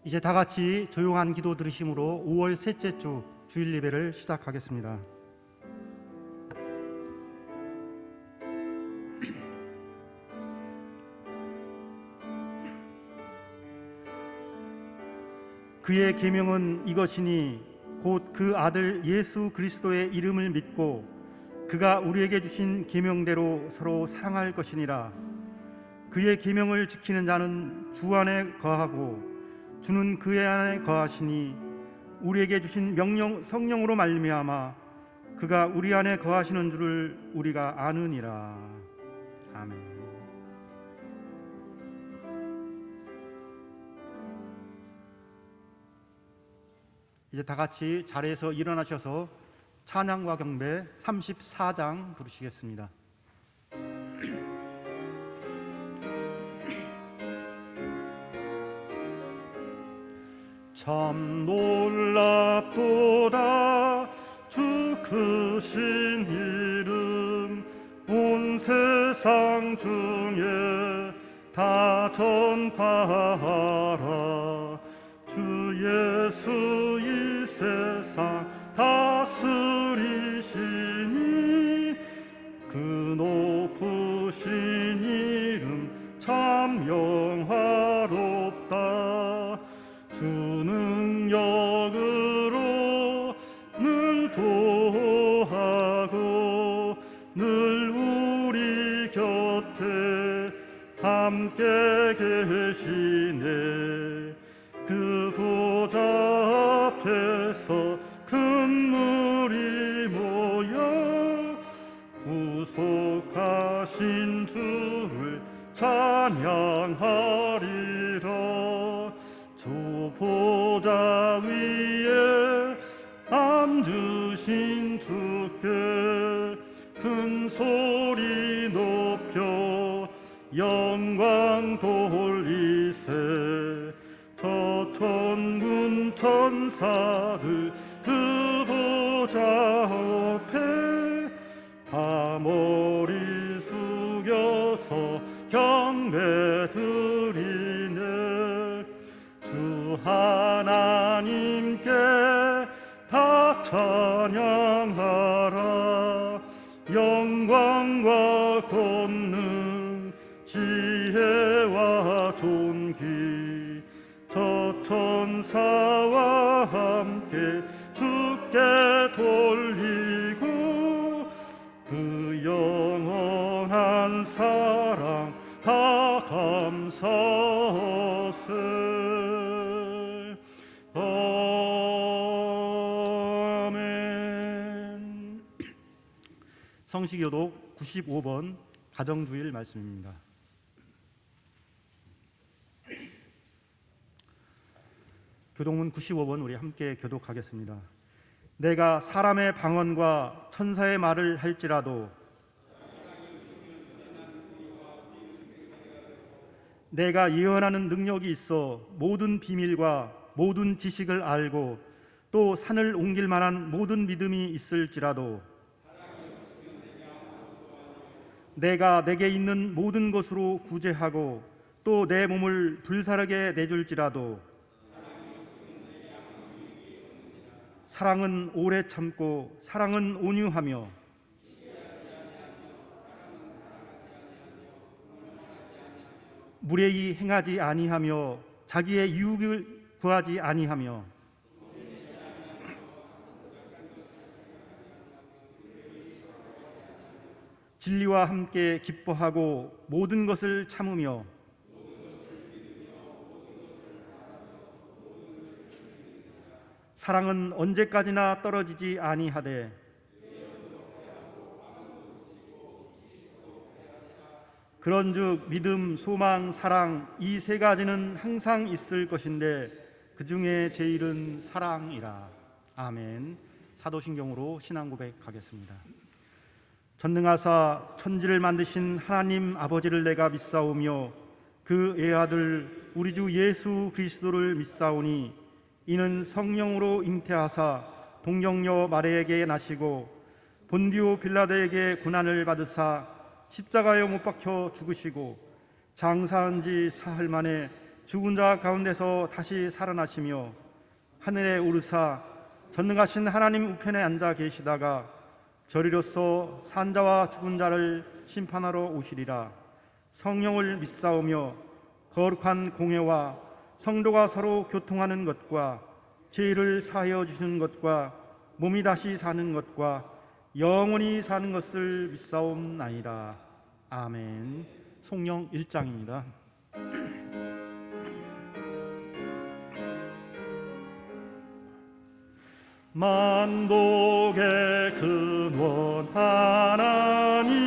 이제 다 같이 조용한 기도 들으심으로 5월 셋째 주 주일 예배를 시작하겠습니다. 그의 계명은 이것이니 곧 그 아들 예수 그리스도의 이름을 믿고 그가 우리에게 주신 계명대로 서로 사랑할 것이니라. 그의 계명을 지키는 자는 주 안에 거하고 주는 그의 안에 거하시니 우리에게 주신 명령 성령으로 말미암아 그가 우리 안에 거하시는 줄을 우리가 아느니라. 아멘. 이제 다 같이 자리에서 일어나셔서 찬양과 경배 34장 부르시겠습니다. 참 놀랍도다 주 크신 이름 온 세상 중에 다 전파하라. 주 예수 이 세상 다스리시니 그 높으신 이름 참 영화롭다. 주 능력으로 늘 보호하고 늘 우리 곁에 함께 계시네. 그 보좌 앞에서 큰 물이 모여 구속하신 주를 찬양하리라. 주 보좌 위에 앉으신 주께 큰 소리 높여 영광 돌리세. 저 천군 천사들 그 보좌 앞에 다 머리 숙여서 경배 드리네. 주 하나님께 다 찬양하라. 영광과 권능 지혜와 존귀 저 천사와 함께 주께 돌리고 그 영원한 사랑 다 감사하세. 아멘. 성시교독 95번 가정주일 말씀입니다. 교독문 95번 우리 함께 교독하겠습니다. 내가 사람의 방언과 천사의 말을 할지라도 내가 예언하는 능력이 있어 모든 비밀과 모든 지식을 알고 또 산을 옮길 만한 모든 믿음이 있을지라도 내가 내게 있는 모든 것으로 구제하고 또 내 몸을 불사르게 내줄지라도 사랑은 오래 참고 사랑은 온유하며 무례히 행하지 아니하며 자기의 유익을 구하지 아니하며 진리와 함께 기뻐하고 모든 것을 참으며 사랑은 언제까지나 떨어지지 아니하되 그런즉 믿음, 소망, 사랑 이 세 가지는 항상 있을 것인데 그 중에 제일은 사랑이라. 아멘. 사도신경으로 신앙 고백하겠습니다. 전능하사 천지를 만드신 하나님 아버지를 내가 믿사오며 그 애아들 우리 주 예수 그리스도를 믿사오니 이는 성령으로 잉태하사 동정녀 마리아에게 나시고 본디오 빌라도에게 고난을 받으사 십자가에 못 박혀 죽으시고 장사한 지 사흘 만에 죽은 자 가운데서 다시 살아나시며 하늘에 오르사 전능하신 하나님 우편에 앉아 계시다가 저리로서 산자와 죽은 자를 심판하러 오시리라. 성령을 믿사오며 거룩한 공회와 성도가 서로 교통하는 것과 죄를 사하여 주시는 것과 몸이 다시 사는 것과 영원히 사는 것을 믿사옵나이다. 아멘. 송영 1장입니다. 만복의 근원 하나님,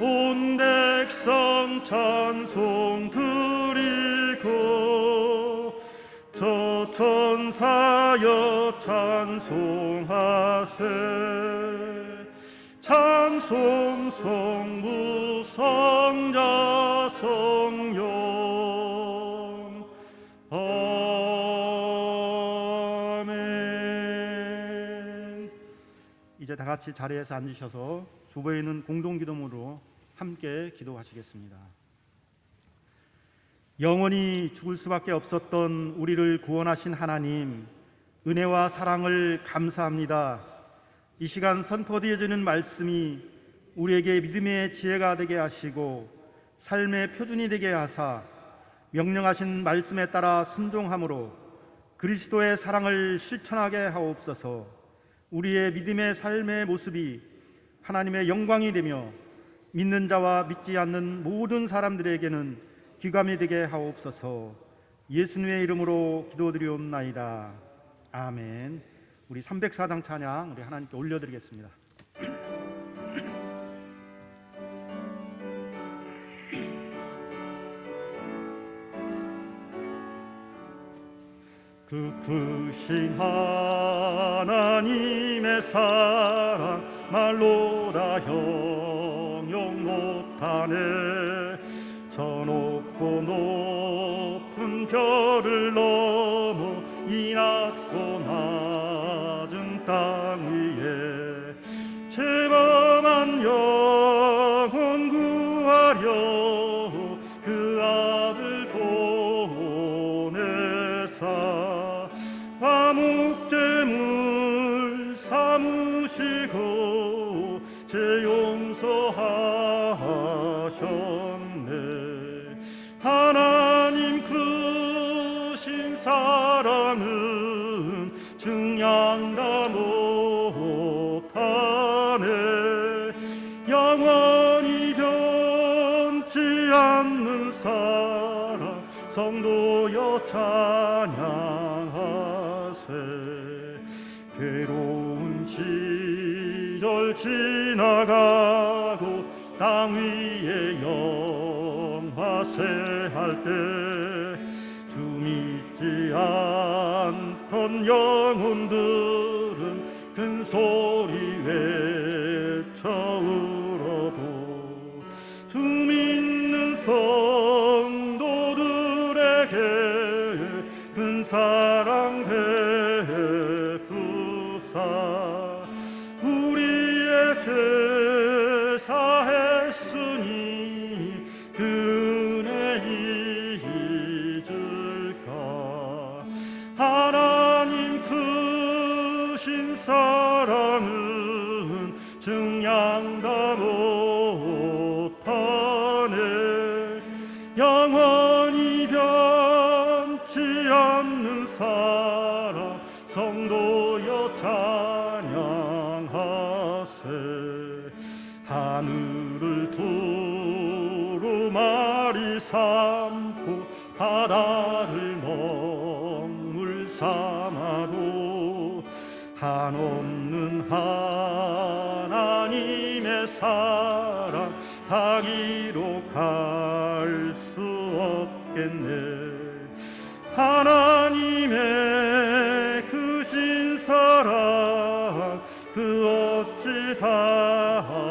온 백성 찬송 드리고 저 천사여 찬송하세. 찬송 성부 성자 성령 아멘. 이제 다 같이 자리에서 앉으셔서 주보에 있는 공동기도문으로 함께 기도하시겠습니다. 영원히 죽을 수밖에 없었던 우리를 구원하신 하나님, 은혜와 사랑을 감사합니다. 이 시간 선포되어지는 말씀이 우리에게 믿음의 지혜가 되게 하시고 삶의 표준이 되게 하사 명령하신 말씀에 따라 순종함으로 그리스도의 사랑을 실천하게 하옵소서. 우리의 믿음의 삶의 모습이 하나님의 영광이 되며 믿는 자와 믿지 않는 모든 사람들에게는 귀감이 되게 하옵소서. 예수님의 이름으로 기도드리옵나이다. 아멘. 우리 304장 찬양 우리 하나님께 올려드리겠습니다. 그 크신 하나님의 사랑 말로 다 형용 못하네. 저 높고 높은 별을 넘어 이 낮고 낮은 땅 위에 제만한 영혼 구하려 그 아들 보내사 화목제물 삼으시고 제 용서하셨네. 하나님 크신 사랑은 증량 다 못하네. 영원히 변치 않는 사랑 성도여 찬양하세. 괴로운 시절 지나가고 땅 위에 영화세할 때 주 믿지 않던 영혼들은 큰 소리 외쳐 울어도 주 믿는 성도들에게 큰 사랑 베푸사 우리의 죄 사했으니 그 은혜 잊을까. 하나님 크신 사랑은 증량 다 못하네. 영원히 변치 않는 사랑 성도여 찬양하세. 하늘을 두루마리 삼고 바다를 먹물 삼아도 한없는 하나님의 사랑 다 기록할 수 없겠네. 하나님의 크신 사랑 그 어찌 닿았을까.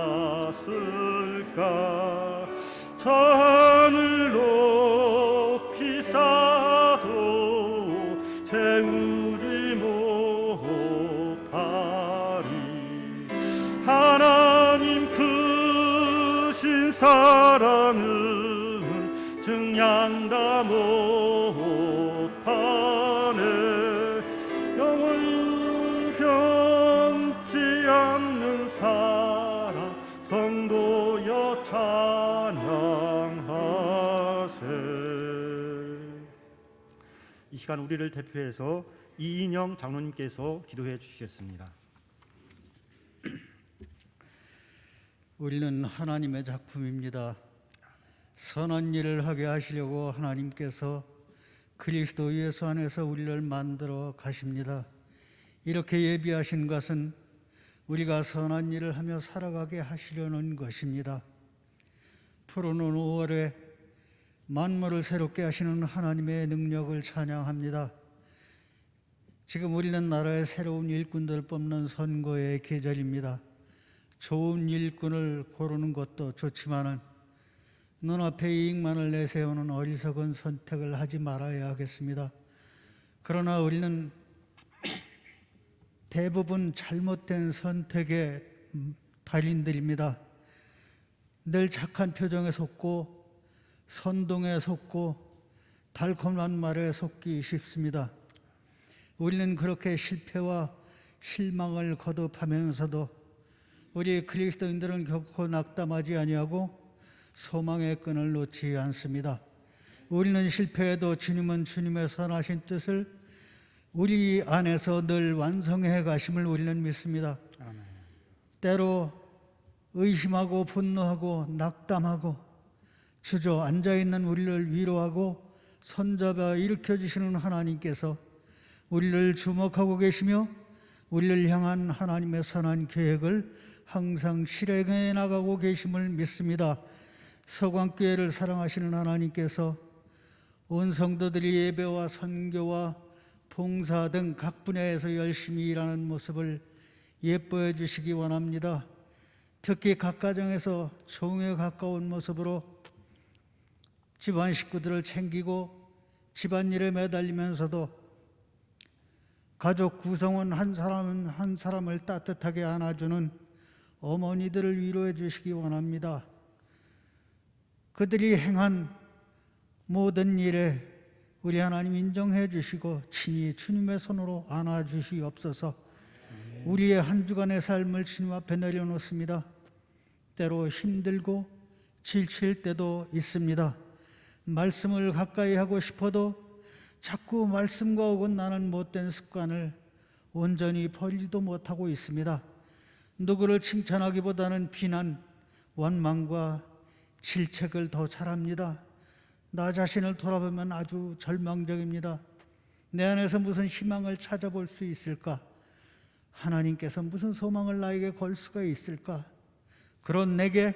저 하늘 높이 쌓아도 채우지 못하리. 하나님 크신 사랑은 영양 다 못하네. 영을 경치 않는 사랑 성도여 찬양하세. 이 시간 우리를 대표해서 이인영 장로님께서 기도해 주시겠습니다. 우리는 하나님의 작품입니다. 선한 일을 하게 하시려고 하나님께서 그리스도 예수 안에서 우리를 만들어 가십니다. 이렇게 예비하신 것은 우리가 선한 일을 하며 살아가게 하시려는 것입니다. 푸르는 5월에 만물을 새롭게 하시는 하나님의 능력을 찬양합니다. 지금 우리는 나라의 새로운 일꾼들 뽑는 선거의 계절입니다. 좋은 일꾼을 고르는 것도 좋지만은 눈앞에 이익만을 내세우는 어리석은 선택을 하지 말아야 하겠습니다. 그러나 우리는 대부분 잘못된 선택의 달인들입니다. 늘 착한 표정에 속고 선동에 속고 달콤한 말에 속기 쉽습니다. 우리는 그렇게 실패와 실망을 거듭하면서도 우리 그리스도인들은 결코 낙담하지 아니하고 소망의 끈을 놓지 않습니다. 우리는 실패해도 주님은 주님의 선하신 뜻을 우리 안에서 늘 완성해 가심을 우리는 믿습니다. 아멘. 때로 의심하고 분노하고 낙담하고 주저앉아 있는 우리를 위로하고 손잡아 일으켜 주시는 하나님께서 우리를 주목하고 계시며 우리를 향한 하나님의 선한 계획을 항상 실행해 나가고 계심을 믿습니다. 서광교회를 사랑하시는 하나님께서 온 성도들이 예배와 선교와 봉사 등 각 분야에서 열심히 일하는 모습을 예뻐해 주시기 원합니다. 특히 각 가정에서 종에 가까운 모습으로 집안 식구들을 챙기고 집안일에 매달리면서도 가족 구성원 한 사람을 따뜻하게 안아주는 어머니들을 위로해 주시기 원합니다. 그들이 행한 모든 일에 우리 하나님 인정해 주시고 친히 주님의 손으로 안아 주시옵소서. 우리의 한 주간의 삶을 주님 앞에 내려놓습니다. 때로 힘들고 지칠 때도 있습니다. 말씀을 가까이 하고 싶어도 자꾸 말씀과 어긋나는 못된 습관을 온전히 버리지도 못하고 있습니다. 누구를 칭찬하기보다는 비난, 원망과 질책을 더 잘합니다. 나 자신을 돌아보면 아주 절망적입니다. 내 안에서 무슨 희망을 찾아볼 수 있을까? 하나님께서 무슨 소망을 나에게 걸 수가 있을까? 그런 내게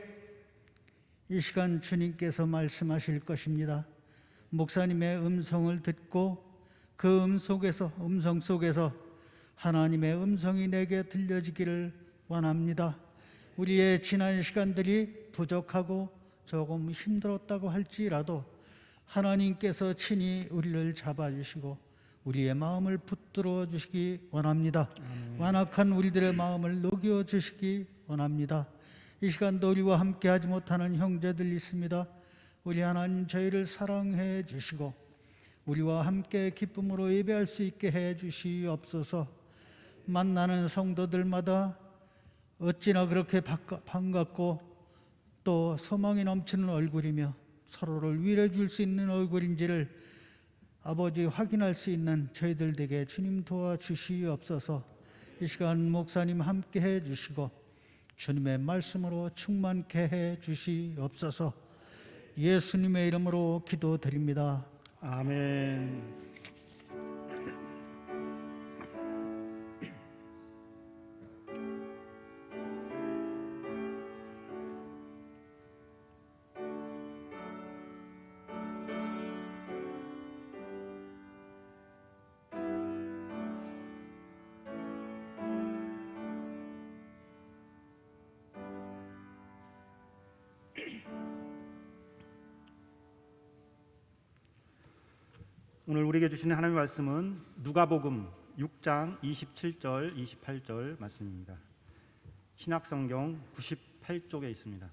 이 시간 주님께서 말씀하실 것입니다. 목사님의 음성을 듣고 그 음성 속에서 하나님의 음성이 내게 들려지기를 원합니다. 우리의 지난 시간들이 부족하고 조금 힘들었다고 할지라도 하나님께서 친히 우리를 잡아주시고 우리의 마음을 붙들어 주시기 원합니다. 완악한 우리들의 마음을 녹여 주시기 원합니다. 이 시간도 우리와 함께 하지 못하는 형제들 있습니다. 우리 하나님 저희를 사랑해 주시고 우리와 함께 기쁨으로 예배할 수 있게 해 주시옵소서. 만나는 성도들마다 어찌나 그렇게 반갑고 또 소망이 넘치는 얼굴이며 서로를 위로해 줄 수 있는 얼굴인지를 아버지 확인할 수 있는 저희들에게 주님 도와주시옵소서. 이 시간 목사님 함께 해 주시고 주님의 말씀으로 충만케 해 주시옵소서. 예수님의 이름으로 기도드립니다. 아멘. 오늘 우리에게 주시는 하나님의 말씀은 누가복음 6장 27절 28절 말씀입니다. 신약성경 98쪽에 있습니다.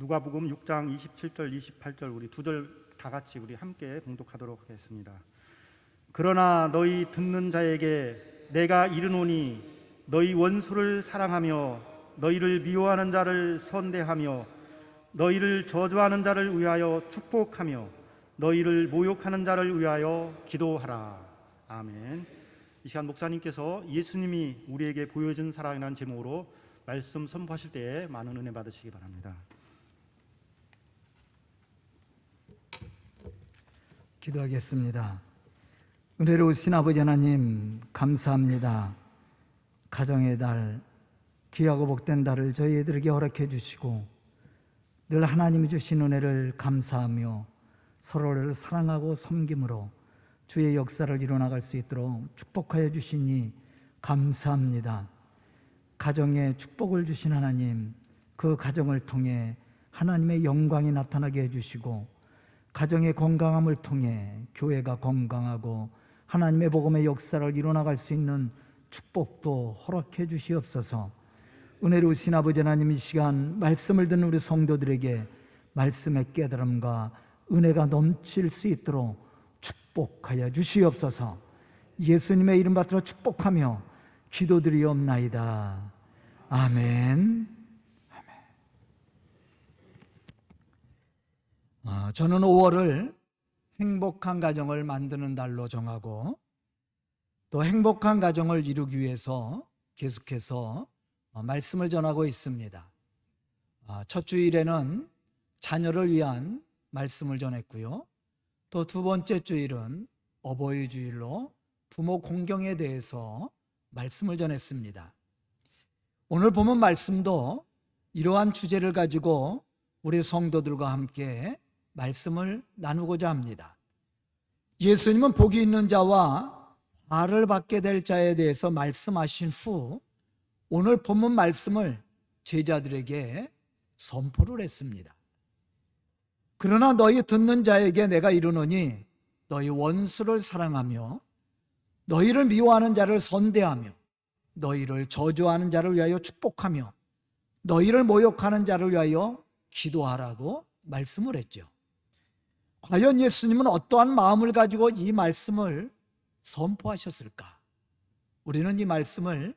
누가복음 6장 27절 28절 우리 두 절 다 같이 우리 함께 봉독하도록 하겠습니다. 그러나 너희 듣는 자에게 내가 이르노니 너희 원수를 사랑하며 너희를 미워하는 자를 선대하며 너희를 저주하는 자를 위하여 축복하며 너희를 모욕하는 자를 위하여 기도하라. 아멘. 이 시간 목사님께서 예수님이 우리에게 보여준 사랑이라는 제목으로 말씀 선포하실 때에 많은 은혜 받으시기 바랍니다. 기도하겠습니다. 은혜로우신 아버지 하나님 감사합니다. 가정의 달, 귀하고 복된 달을 저희들에게 허락해 주시고 늘 하나님이 주신 은혜를 감사하며 서로를 사랑하고 섬김으로 주의 역사를 이뤄나갈 수 있도록 축복하여 주시니 감사합니다. 가정에 축복을 주신 하나님, 그 가정을 통해 하나님의 영광이 나타나게 해주시고 가정의 건강함을 통해 교회가 건강하고 하나님의 복음의 역사를 이뤄나갈 수 있는 축복도 허락해 주시옵소서. 은혜로우신 아버지 하나님, 이 시간 말씀을 듣는 우리 성도들에게 말씀의 깨달음과 은혜가 넘칠 수 있도록 축복하여 주시옵소서. 예수님의 이름 받들어 축복하며 기도드리옵나이다. 아멘. 저는 5월을 행복한 가정을 만드는 달로 정하고 또 행복한 가정을 이루기 위해서 계속해서 말씀을 전하고 있습니다. 첫 주일에는 자녀를 위한 말씀을 전했고요. 또 두 번째 주일은 어버이 주일로 부모 공경에 대해서 말씀을 전했습니다. 오늘 본문 말씀도 이러한 주제를 가지고 우리 성도들과 함께 말씀을 나누고자 합니다. 예수님은 복이 있는 자와 화를 받게 될 자에 대해서 말씀하신 후 오늘 본문 말씀을 제자들에게 선포를 했습니다. 그러나 너희 듣는 자에게 내가 이르노니 너희 원수를 사랑하며 너희를 미워하는 자를 선대하며 너희를 저주하는 자를 위하여 축복하며 너희를 모욕하는 자를 위하여 기도하라고 말씀을 했죠. 과연 예수님은 어떠한 마음을 가지고 이 말씀을 선포하셨을까? 우리는 이 말씀을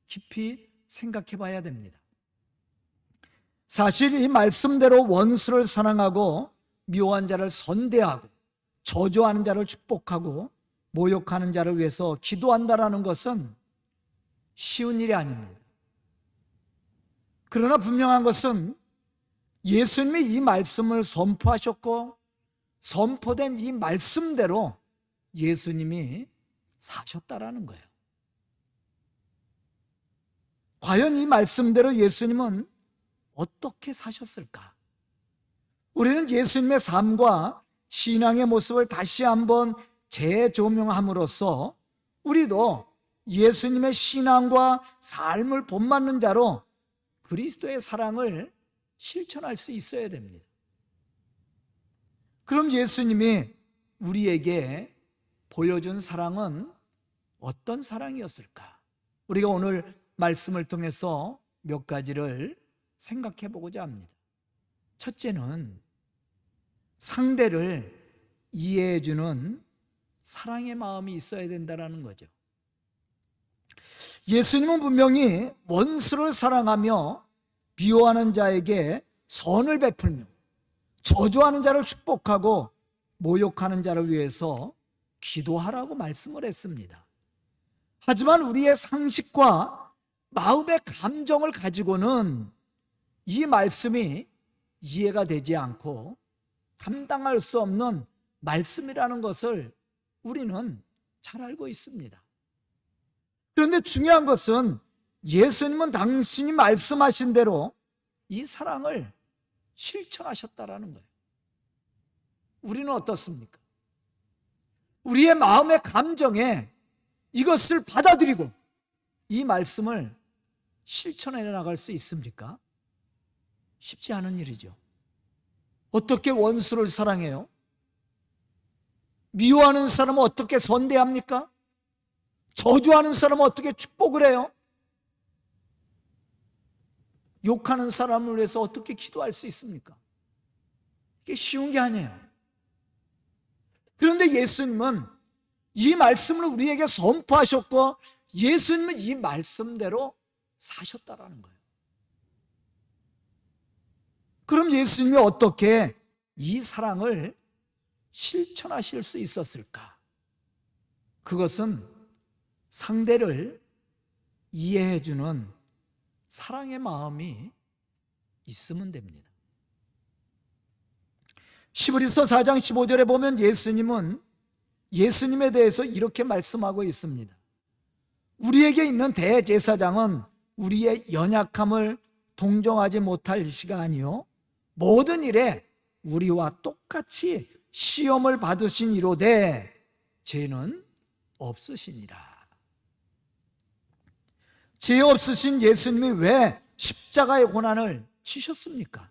깊이 생각해 봐야 됩니다. 사실 이 말씀대로 원수를 사랑하고 미워한 자를 선대하고 저주하는 자를 축복하고 모욕하는 자를 위해서 기도한다라는 것은 쉬운 일이 아닙니다. 그러나 분명한 것은 예수님이 이 말씀을 선포하셨고 선포된 이 말씀대로 예수님이 사셨다라는 거예요. 과연 이 말씀대로 예수님은 어떻게 사셨을까? 우리는 예수님의 삶과 신앙의 모습을 다시 한번 재조명함으로써 우리도 예수님의 신앙과 삶을 본받는 자로 그리스도의 사랑을 실천할 수 있어야 됩니다. 그럼 예수님이 우리에게 보여준 사랑은 어떤 사랑이었을까? 우리가 오늘 말씀을 통해서 몇 가지를 생각해 보고자 합니다. 첫째는 상대를 이해해 주는 사랑의 마음이 있어야 된다는 거죠. 예수님은 분명히 원수를 사랑하며 미워하는 자에게 선을 베풀며 저주하는 자를 축복하고 모욕하는 자를 위해서 기도하라고 말씀을 했습니다. 하지만 우리의 상식과 마음의 감정을 가지고는 이 말씀이 이해가 되지 않고 감당할 수 없는 말씀이라는 것을 우리는 잘 알고 있습니다. 그런데 중요한 것은 예수님은 당신이 말씀하신 대로 이 사랑을 실천하셨다라는 거예요. 우리는 어떻습니까? 우리의 마음의 감정에 이것을 받아들이고 이 말씀을 실천해 나갈 수 있습니까? 쉽지 않은 일이죠. 어떻게 원수를 사랑해요? 미워하는 사람은 어떻게 선대합니까? 저주하는 사람은 어떻게 축복을 해요? 욕하는 사람을 위해서 어떻게 기도할 수 있습니까? 이게 쉬운 게 아니에요. 그런데 예수님은 이 말씀을 우리에게 선포하셨고 예수님은 이 말씀대로 사셨다라는 거예요. 그럼 예수님이 어떻게 이 사랑을 실천하실 수 있었을까? 그것은 상대를 이해해주는 사랑의 마음이 있으면 됩니다. 시브리서 4장 15절에 보면 예수님은 예수님에 대해서 이렇게 말씀하고 있습니다. 우리에게 있는 대제사장은 우리의 연약함을 동정하지 못할 이가 아니요 모든 일에 우리와 똑같이 시험을 받으신 이로되 죄는 없으시니라. 죄 없으신 예수님이 왜 십자가의 고난을 지셨습니까?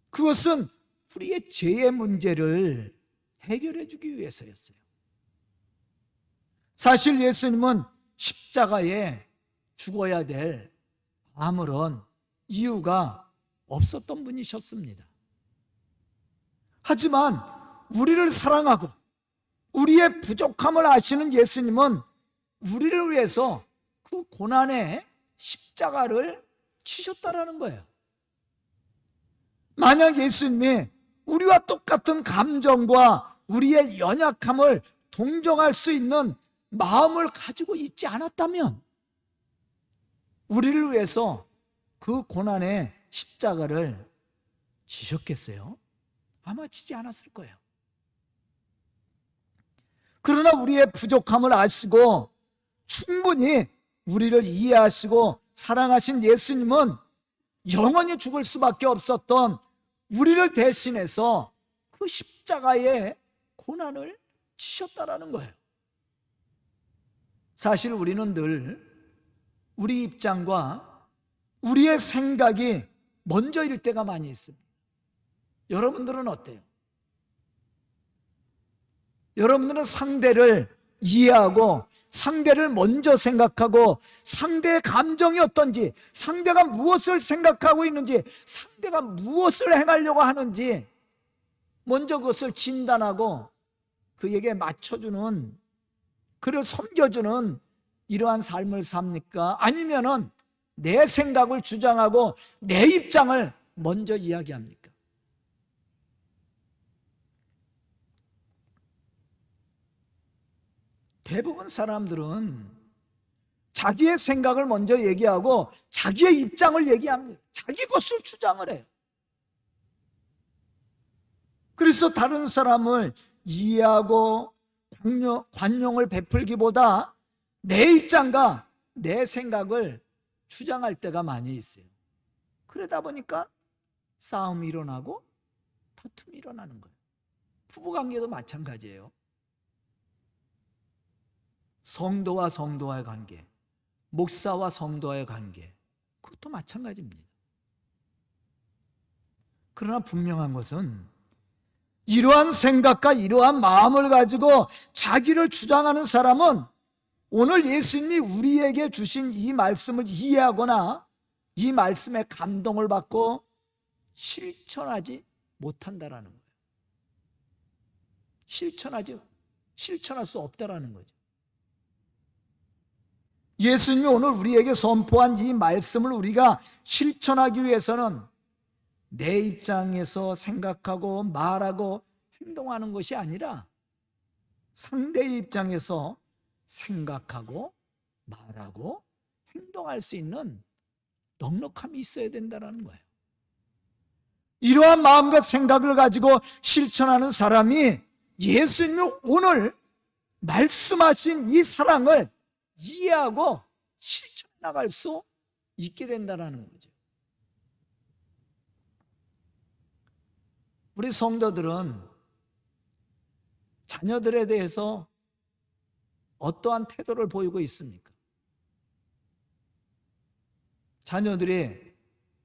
그것은 우리의 죄의 문제를 해결해 주기 위해서였어요. 사실 예수님은 십자가에 죽어야 될 아무런 이유가 없었던 분이셨습니다. 하지만 우리를 사랑하고 우리의 부족함을 아시는 예수님은 우리를 위해서 그 고난의 십자가를 치셨다라는 거예요. 만약 예수님이 우리와 똑같은 감정과 우리의 연약함을 동정할 수 있는 마음을 가지고 있지 않았다면 우리를 위해서 그 고난의 십자가를 지셨겠어요? 아마 지지 않았을 거예요. 그러나 우리의 부족함을 아시고 충분히 우리를 이해하시고 사랑하신 예수님은 영원히 죽을 수밖에 없었던 우리를 대신해서 그 십자가의 고난을 지셨다라는 거예요. 사실 우리는 늘 우리 입장과 우리의 생각이 먼저일 때가 많이 있습니다. 여러분들은 어때요? 여러분들은 상대를 이해하고 상대를 먼저 생각하고 상대의 감정이 어떤지, 상대가 무엇을 생각하고 있는지, 상대가 무엇을 행하려고 하는지 먼저 그것을 진단하고 그에게 맞춰주는, 그를 섬겨주는 이러한 삶을 삽니까? 아니면은 내 생각을 주장하고 내 입장을 먼저 이야기합니까? 대부분 사람들은 자기의 생각을 먼저 얘기하고 자기의 입장을 얘기합니다. 자기 것을 주장을 해요. 그래서 다른 사람을 이해하고 관용을 베풀기보다 내 입장과 내 생각을 주장할 때가 많이 있어요. 그러다 보니까 싸움이 일어나고 다툼이 일어나는 거예요. 부부관계도 마찬가지예요. 성도와 성도와의 관계, 목사와 성도와의 관계, 그것도 마찬가지입니다. 그러나 분명한 것은 이러한 생각과 이러한 마음을 가지고 자기를 주장하는 사람은 오늘 예수님이 우리에게 주신 이 말씀을 이해하거나 이 말씀에 감동을 받고 실천하지 못한다라는 거예요. 실천할 수 없다라는 거죠. 예수님이 오늘 우리에게 선포한 이 말씀을 우리가 실천하기 위해서는 내 입장에서 생각하고 말하고 행동하는 것이 아니라 상대의 입장에서 생각하고 말하고 행동할 수 있는 넉넉함이 있어야 된다는 거예요. 이러한 마음과 생각을 가지고 실천하는 사람이 예수님이 오늘 말씀하신 이 사랑을 이해하고 실천해 나갈 수 있게 된다는 거죠. 우리 성도들은 자녀들에 대해서 어떠한 태도를 보이고 있습니까? 자녀들이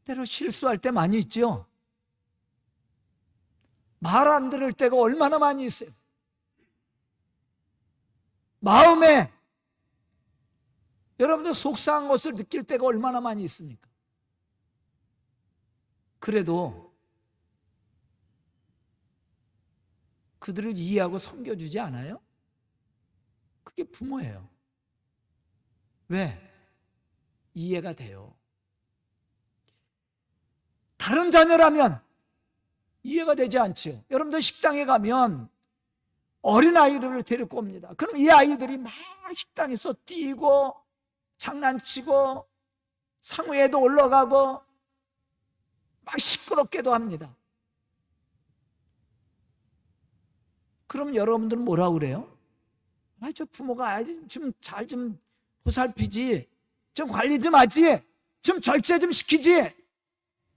때로 실수할 때 많이 있죠. 말 안 들을 때가 얼마나 많이 있어요. 마음에 여러분들 속상한 것을 느낄 때가 얼마나 많이 있습니까? 그래도 그들을 이해하고 섬겨주지 않아요? 그게 부모예요. 왜? 이해가 돼요. 다른 자녀라면 이해가 되지 않죠. 여러분들 식당에 가면 어린아이들을 데리고 옵니다. 그럼 이 아이들이 막 식당에서 뛰고 장난치고 상위에도 올라가고 막 시끄럽게도 합니다. 그럼 여러분들은 뭐라고 그래요? 저 부모가 좀 보살피지, 좀 관리 좀 하지, 좀 절제 좀 시키지,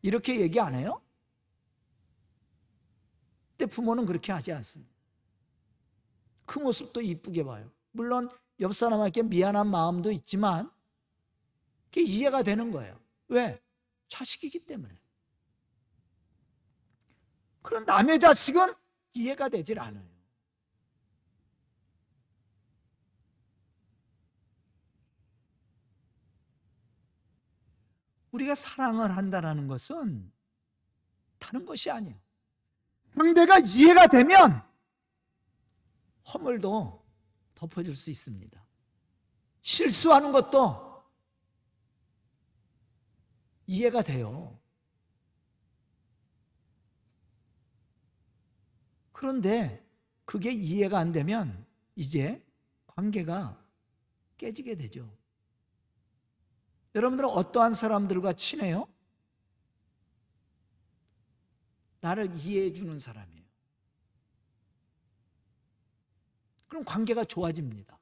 이렇게 얘기 안 해요? 근데 부모는 그렇게 하지 않습니다. 그 모습도 이쁘게 봐요. 물론 옆 사람에게 미안한 마음도 있지만 그게 이해가 되는 거예요. 왜? 자식이기 때문에. 그런 남의 자식은 이해가 되질 않아요. 우리가 사랑을 한다는 것은 다른 것이 아니에요. 상대가 이해가 되면 허물도 덮어줄 수 있습니다. 실수하는 것도 이해가 돼요. 그런데 그게 이해가 안 되면 이제 관계가 깨지게 되죠. 여러분들은 어떠한 사람들과 친해요? 나를 이해해 주는 사람이에요. 그럼 관계가 좋아집니다.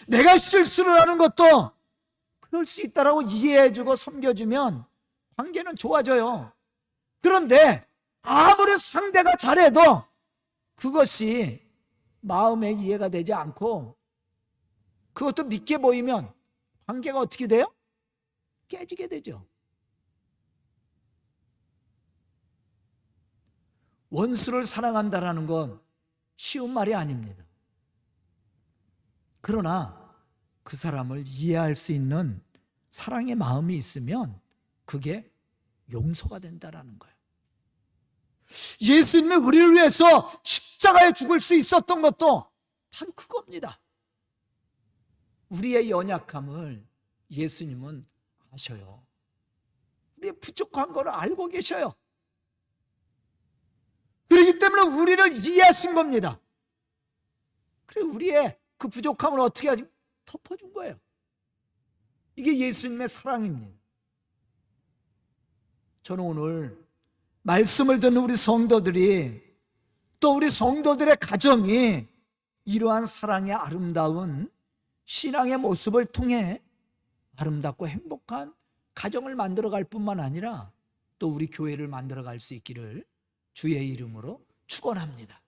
내가 실수를 하는 것도 그럴 수 있다라고 이해해 주고 섬겨주면 관계는 좋아져요. 그런데 아무리 상대가 잘해도 그것이 마음에 이해가 되지 않고 그것도 믿게 보이면 관계가 어떻게 돼요? 깨지게 되죠. 원수를 사랑한다라는 건 쉬운 말이 아닙니다. 그러나 그 사람을 이해할 수 있는 사랑의 마음이 있으면 그게 용서가 된다라는 거예요. 예수님이 우리를 위해서 십자가에 죽을 수 있었던 것도 바로 그겁니다. 우리의 연약함을 예수님은 아셔요. 우리의 부족한 걸 알고 계셔요. 그렇기 때문에 우리를 이해하신 겁니다. 그래 우리의 그 부족함을 어떻게 하지? 덮어준 거예요. 이게 예수님의 사랑입니다. 저는 오늘 말씀을 듣는 우리 성도들이 또 우리 성도들의 가정이 이러한 사랑의 아름다운 신앙의 모습을 통해 아름답고 행복한 가정을 만들어갈 뿐만 아니라 또 우리 교회를 만들어갈 수 있기를 주의 이름으로 축원합니다.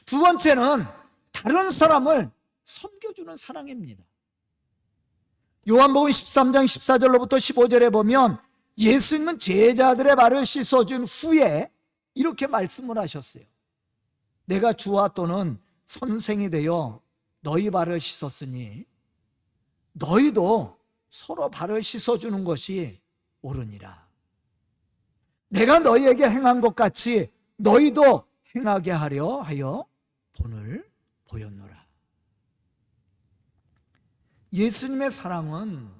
두 번째는 다른 사람을 섬겨주는 사랑입니다. 요한복음 13장 14절로부터 15절에 보면 예수님은 제자들의 발을 씻어준 후에 이렇게 말씀을 하셨어요. 내가 주와 또는 선생이 되어 너희 발을 씻었으니 너희도 서로 발을 씻어주는 것이 옳으니라. 내가 너희에게 행한 것 같이 너희도 행하게 하려 하여 본을 보였노라. 예수님의 사랑은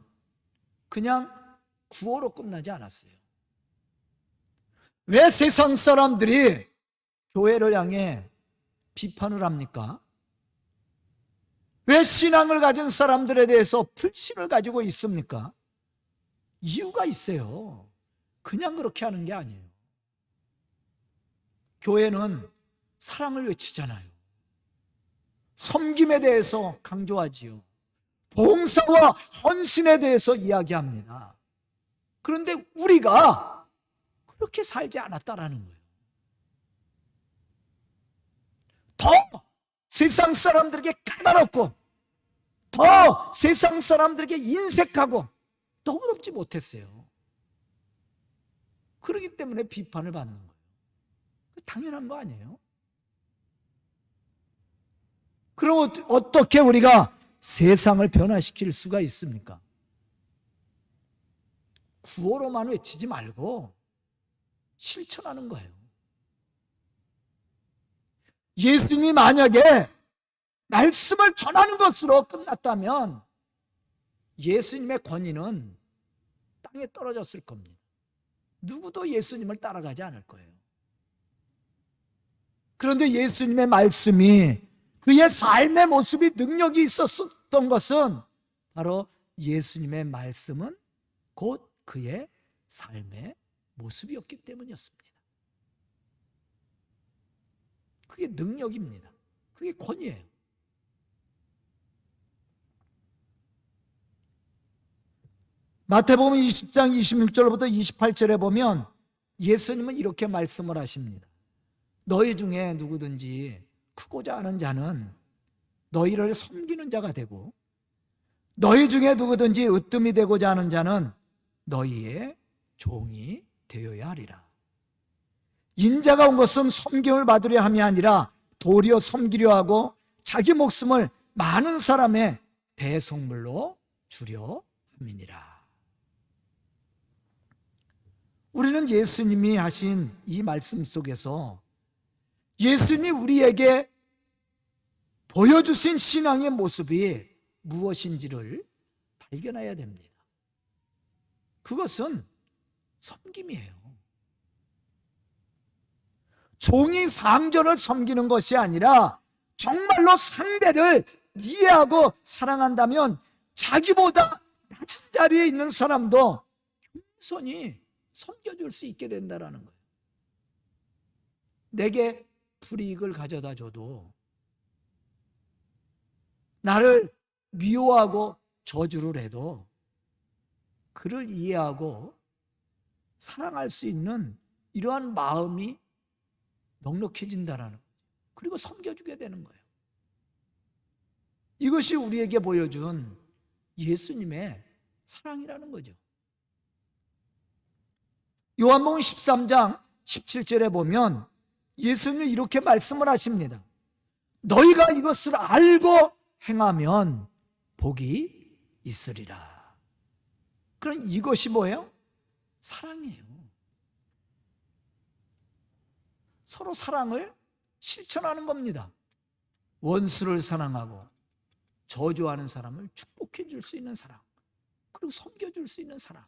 그냥 구호로 끝나지 않았어요. 왜 세상 사람들이 교회를 향해 비판을 합니까? 왜 신앙을 가진 사람들에 대해서 불신을 가지고 있습니까? 이유가 있어요. 그냥 그렇게 하는 게 아니에요. 교회는 사랑을 외치잖아요. 섬김에 대해서 강조하지요. 봉사와 헌신에 대해서 이야기합니다. 그런데 우리가 그렇게 살지 않았다라는 거예요. 더 세상 사람들에게 까다롭고 더 세상 사람들에게 인색하고 너그럽지 못했어요. 그렇기 때문에 비판을 받는 거예요. 당연한 거 아니에요? 그럼 어떻게 우리가 세상을 변화시킬 수가 있습니까? 구호로만 외치지 말고 실천하는 거예요. 예수님이 만약에 말씀을 전하는 것으로 끝났다면 예수님의 권위는 땅에 떨어졌을 겁니다. 누구도 예수님을 따라가지 않을 거예요. 그런데 예수님의 말씀이, 그의 삶의 모습이 능력이 있었던 것은 바로 예수님의 말씀은 곧 그의 삶의 모습이었기 때문이었습니다. 그게 능력입니다. 그게 권위예요. 마태복음 20장 26절부터 28절에 보면 예수님은 이렇게 말씀을 하십니다. 너희 중에 누구든지 크고자 하는 자는 너희를 섬기는 자가 되고, 너희 중에 누구든지 으뜸이 되고자 하는 자는 너희의 종이 되어야 하리라. 인자가 온 것은 섬김을 받으려 함이 아니라 도리어 섬기려 하고 자기 목숨을 많은 사람의 대속물로 주려 함이니라. 우리는 예수님이 하신 이 말씀 속에서 예수님이 우리에게 보여주신 신앙의 모습이 무엇인지를 발견해야 됩니다. 그것은 섬김이에요. 종이 상전을 섬기는 것이 아니라 정말로 상대를 이해하고 사랑한다면 자기보다 낮은 자리에 있는 사람도 겸손히 섬겨줄 수 있게 된다는 거예요. 내게 불이익을 가져다 줘도 나를 미워하고 저주를 해도 그를 이해하고 사랑할 수 있는 이러한 마음이 넉넉해진다는 거죠. 그리고 섬겨주게 되는 거예요. 이것이 우리에게 보여준 예수님의 사랑이라는 거죠. 요한복음 13장 17절에 보면 예수님이 이렇게 말씀을 하십니다. 너희가 이것을 알고 행하면 복이 있으리라. 그럼 이것이 뭐예요? 사랑이에요. 서로 사랑을 실천하는 겁니다. 원수를 사랑하고 저주하는 사람을 축복해 줄 수 있는 사랑, 그리고 섬겨줄 수 있는 사랑.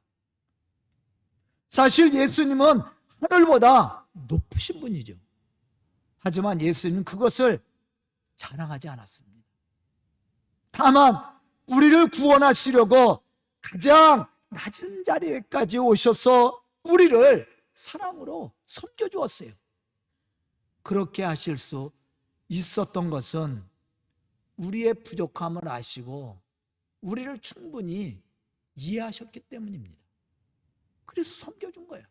사실 예수님은 하늘보다 높으신 분이죠. 하지만 예수님은 그것을 자랑하지 않았습니다. 다만 우리를 구원하시려고 가장 낮은 자리에까지 오셔서 우리를 사랑으로 섬겨주었어요. 그렇게 하실 수 있었던 것은 우리의 부족함을 아시고 우리를 충분히 이해하셨기 때문입니다. 그래서 섬겨준 거예요.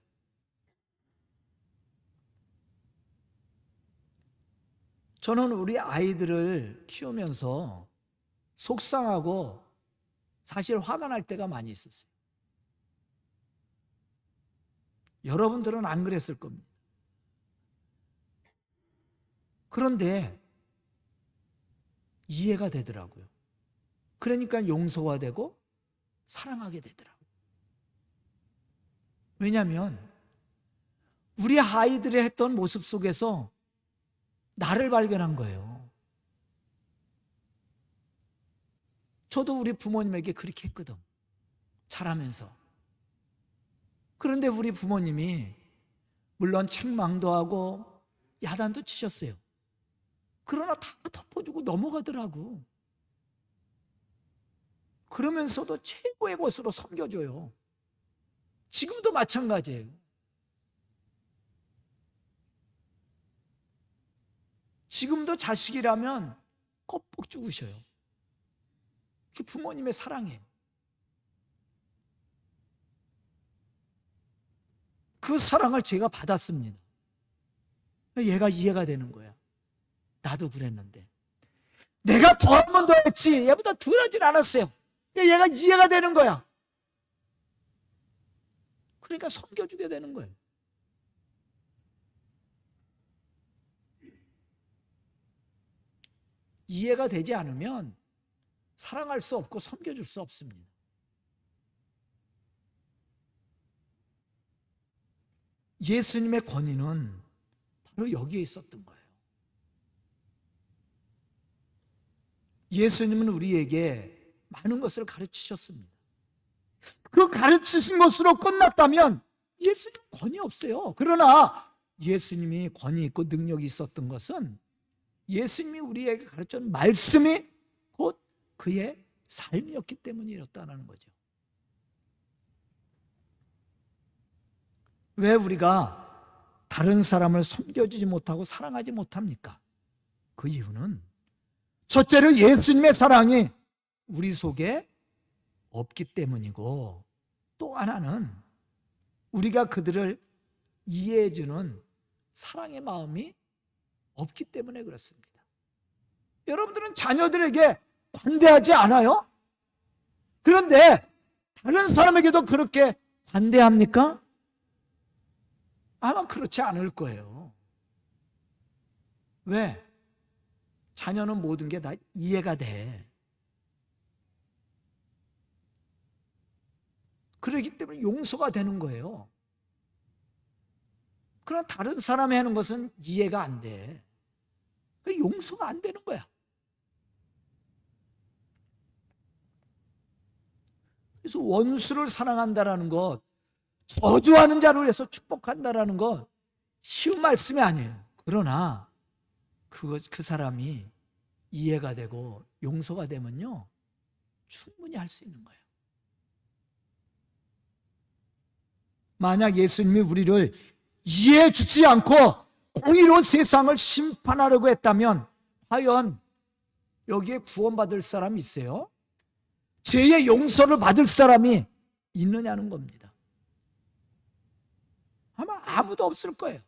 저는 우리 아이들을 키우면서 속상하고 사실 화가 날 때가 많이 있었어요. 여러분들은 안 그랬을 겁니다. 그런데 이해가 되더라고요. 그러니까 용서가 되고 사랑하게 되더라고요. 왜냐하면 우리 아이들이 했던 모습 속에서 나를 발견한 거예요. 저도 우리 부모님에게 그렇게 했거든, 자라면서. 그런데 우리 부모님이 물론 책망도 하고 야단도 치셨어요. 그러나 다 덮어주고 넘어가더라고. 그러면서도 최고의 것으로 섬겨줘요. 지금도 마찬가지예요. 지금도 자식이라면 껍벅 죽으셔요. 그게 부모님의 사랑이에요. 그 사랑을 제가 받았습니다. 얘가 이해가 되는 거야. 나도 그랬는데 내가 더 하면 더 했지 얘보다 덜 하진 않았어요. 얘가 이해가 되는 거야. 그러니까 섬겨주게 되는 거예요. 이해가 되지 않으면 사랑할 수 없고 섬겨줄 수 없습니다. 예수님의 권위는 바로 여기에 있었던 거예요. 예수님은 우리에게 많은 것을 가르치셨습니다. 그 가르치신 것으로 끝났다면 예수님 권위 없어요. 그러나 예수님이 권위 있고 능력이 있었던 것은 예수님이 우리에게 가르쳐준 말씀이 곧 그의 삶이었기 때문이었다는 거죠. 왜 우리가 다른 사람을 섬겨주지 못하고 사랑하지 못합니까? 그 이유는 첫째로 예수님의 사랑이 우리 속에 없기 때문이고, 또 하나는 우리가 그들을 이해해주는 사랑의 마음이 없기 때문에 그렇습니다. 여러분들은 자녀들에게 관대하지 않아요? 그런데 다른 사람에게도 그렇게 관대합니까? 아마 그렇지 않을 거예요. 왜? 자녀는 모든 게 다 이해가 돼. 그렇기 때문에 용서가 되는 거예요. 그러나 다른 사람이 하는 것은 이해가 안 돼. 용서가 안 되는 거야. 그래서 원수를 사랑한다라는 것, 저주하는 자를 위해서 축복한다라는 것 쉬운 말씀이 아니에요. 그러나 그 사람이 이해가 되고 용서가 되면요, 충분히 할 수 있는 거예요. 만약 예수님이 우리를 이해해 주지 않고 공의로 세상을 심판하려고 했다면 과연 여기에 구원받을 사람이 있어요? 죄의 용서를 받을 사람이 있느냐는 겁니다. 아마 아무도 없을 거예요.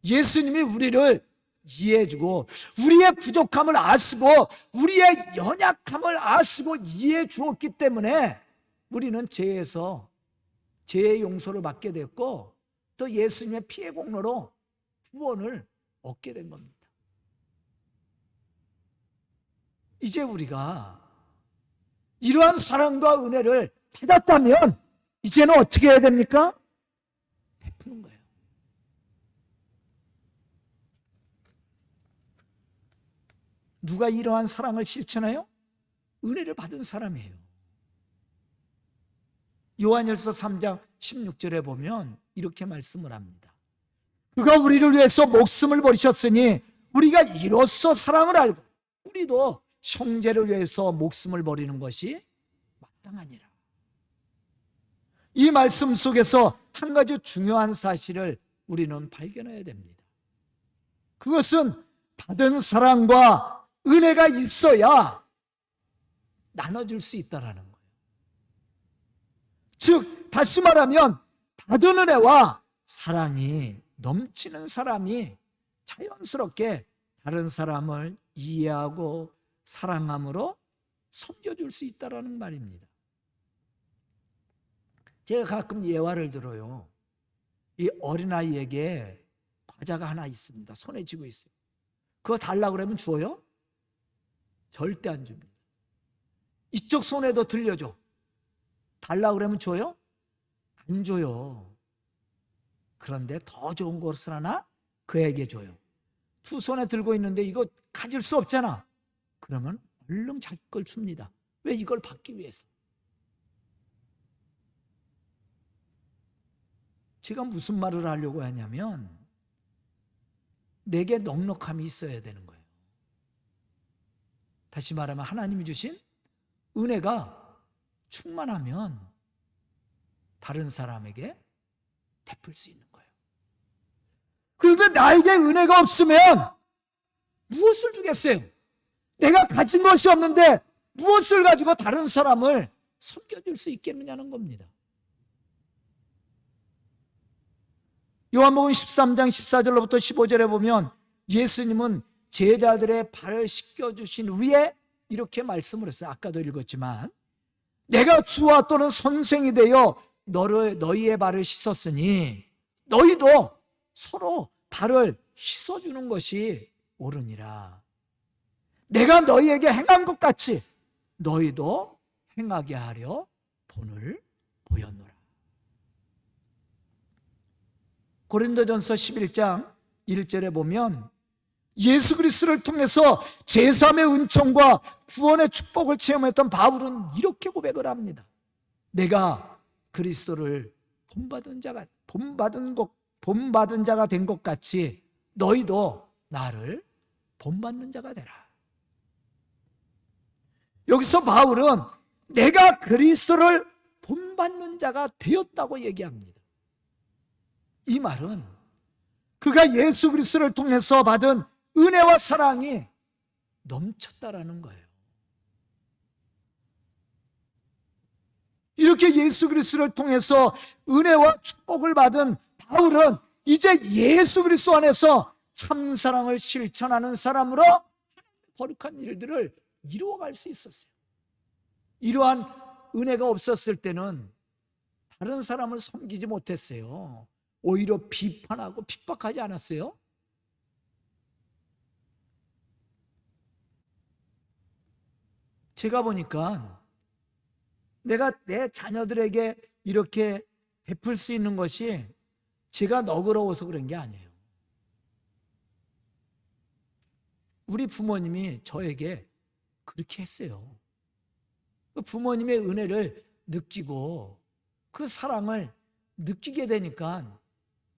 예수님이 우리를 이해해주고 우리의 부족함을 아시고 우리의 연약함을 아시고 이해해 주었기 때문에 우리는 죄의 용서를 받게 됐고 또 예수님의 피해 공로로 구원을 얻게 된 겁니다. 이제 우리가 이러한 사랑과 은혜를 받았다면 이제는 어떻게 해야 됩니까? 베푸는 거예요. 누가 이러한 사랑을 실천해요? 은혜를 받은 사람이에요. 요한일서 3장 16절에 보면 이렇게 말씀을 합니다. 그가 우리를 위해서 목숨을 버리셨으니 우리가 이로써 사랑을 알고 우리도 형제를 위해서 목숨을 버리는 것이 마땅하니라. 이 말씀 속에서 한 가지 중요한 사실을 우리는 발견해야 됩니다. 그것은 받은 사랑과 은혜가 있어야 나눠줄 수 있다는 거예요. 즉 다시 말하면 받은 은혜와 사랑이 넘치는 사람이 자연스럽게 다른 사람을 이해하고 사랑함으로 섬겨줄 수 있다는 말입니다. 제가 가끔 예화를 들어요. 이 어린아이에게 과자가 하나 있습니다. 손에 쥐고 있어요. 그거 달라고 그러면 줘요? 절대 안 줍니다. 이쪽 손에도 들려줘. 달라고 그러면 줘요? 안 줘요. 그런데 더 좋은 것을 하나 그에게 줘요. 두 손에 들고 있는데 이거 가질 수 없잖아. 그러면 얼른 자기 걸 줍니다. 왜? 이걸 받기 위해서. 제가 무슨 말을 하려고 하냐면 내게 넉넉함이 있어야 되는 거예요. 다시 말하면 하나님이 주신 은혜가 충만하면 다른 사람에게 베풀 수 있는 거예요. 그런데 나에게 은혜가 없으면 무엇을 주겠어요? 내가 가진 것이 없는데 무엇을 가지고 다른 사람을 섬겨줄 수 있겠느냐는 겁니다. 요한복음 13장 14절로부터 15절에 보면 예수님은 제자들의 발을 씻겨주신 후에 이렇게 말씀을 했어요. 아까도 읽었지만 내가 주와 또는 선생이 되어 너희의 발을 씻었으니 너희도 서로 발을 씻어주는 것이 옳으니라. 내가 너희에게 행한 것 같이 너희도 행하게 하려 본을 보였노라. 고린도전서 11장 1절에 보면 예수 그리스도를 통해서 제3의 은총과 구원의 축복을 체험했던 바울은 이렇게 고백을 합니다. 내가 그리스도를 본받은 자가 된 것 같이 너희도 나를 본받는 자가 되라. 여기서 바울은 내가 그리스도를 본받는 자가 되었다고 얘기합니다. 이 말은 그가 예수 그리스도를 통해서 받은 은혜와 사랑이 넘쳤다라는 거예요. 이렇게 예수 그리스도를 통해서 은혜와 축복을 받은 바울은 이제 예수 그리스도 안에서 참사랑을 실천하는 사람으로 거룩한 일들을 이루어갈 수 있었어요. 이러한 은혜가 없었을 때는 다른 사람을 섬기지 못했어요. 오히려 비판하고 핍박하지 않았어요? 제가 보니까 내가 내 자녀들에게 이렇게 베풀 수 있는 것이 제가 너그러워서 그런 게 아니에요. 우리 부모님이 저에게 그렇게 했어요. 그 부모님의 은혜를 느끼고 그 사랑을 느끼게 되니까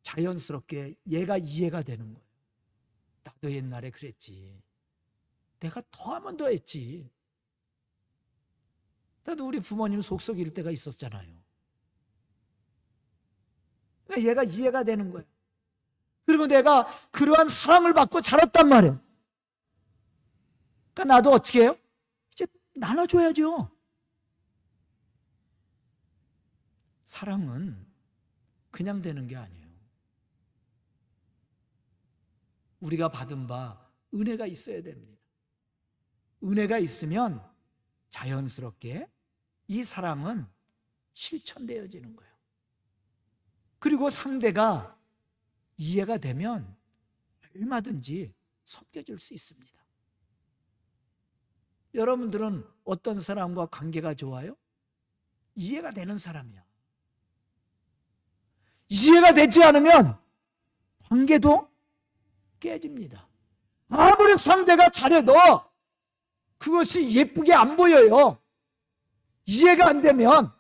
자연스럽게 얘가 이해가 되는 거예요. 나도 옛날에 그랬지. 내가 더 하면 더 했지. 나도 우리 부모님 속 썩일 때가 있었잖아요. 그러니까 얘가 이해가 되는 거예요. 그리고 내가 그러한 사랑을 받고 자랐단 말이에요. 그러니까 나도 어떻게 해요? 이제 나눠줘야죠. 사랑은 그냥 되는 게 아니에요. 우리가 받은 바 은혜가 있어야 됩니다. 은혜가 있으면 자연스럽게 이 사랑은 실천되어지는 거예요. 그리고 상대가 이해가 되면 얼마든지 섬겨줄 수 있습니다. 여러분들은 어떤 사람과 관계가 좋아요? 이해가 되는 사람이야. 이해가 되지 않으면 관계도 깨집니다. 아무리 상대가 잘해도 그것이 예쁘게 안 보여요. 이해가 안 되면.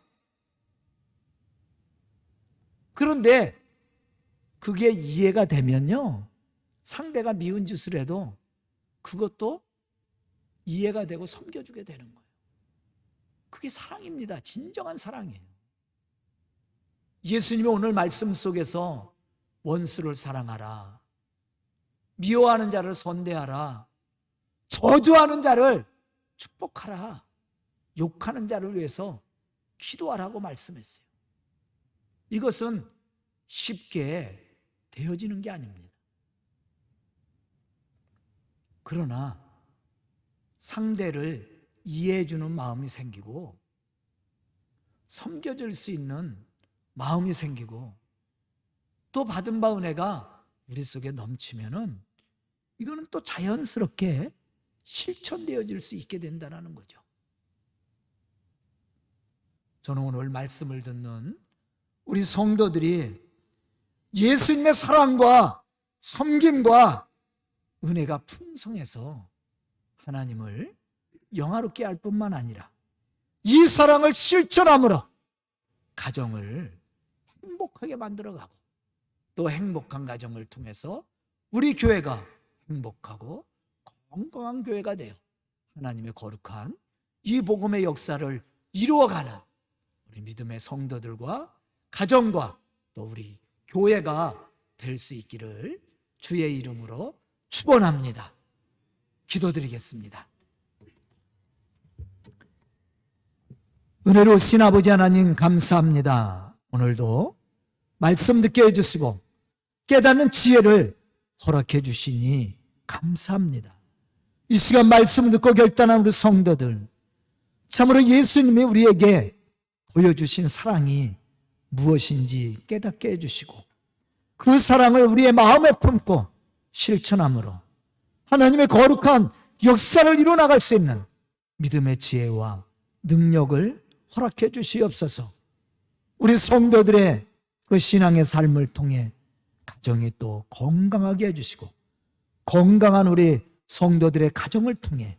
그런데 그게 이해가 되면요, 상대가 미운 짓을 해도 그것도 이해가 되고 섬겨주게 되는 거예요. 그게 사랑입니다. 진정한 사랑이에요. 예수님이 오늘 말씀 속에서 원수를 사랑하라, 미워하는 자를 선대하라, 저주하는 자를 축복하라, 욕하는 자를 위해서 기도하라고 말씀했어요. 이것은 쉽게 되어지는 게 아닙니다. 그러나 상대를 이해해주는 마음이 생기고 섬겨줄 수 있는 마음이 생기고 또 받은 바 은혜가 우리 속에 넘치면은 이거는 또 자연스럽게 실천되어질 수 있게 된다는 거죠. 저는 오늘 말씀을 듣는 우리 성도들이 예수님의 사랑과 섬김과 은혜가 풍성해서 하나님을 영화롭게 할 뿐만 아니라 이 사랑을 실천함으로 가정을 행복하게 만들어가고 또 행복한 가정을 통해서 우리 교회가 행복하고 건강한 교회가 되어 하나님의 거룩한 이 복음의 역사를 이루어가는 우리 믿음의 성도들과 가정과 또 우리 교회가 될 수 있기를 주의 이름으로 축원합니다. 기도드리겠습니다. 은혜로우신 아버지 하나님 감사합니다. 오늘도 말씀 듣게 해주시고 깨닫는 지혜를 허락해 주시니 감사합니다. 이 시간 말씀 듣고 결단한 우리 성도들, 참으로 예수님이 우리에게 보여주신 사랑이 무엇인지 깨닫게 해주시고 그 사랑을 우리의 마음에 품고 실천함으로 하나님의 거룩한 역사를 이루어나갈 수 있는 믿음의 지혜와 능력을 허락해 주시옵소서. 우리 성도들의 그 신앙의 삶을 통해 가정이 또 건강하게 해주시고 건강한 우리 성도들의 가정을 통해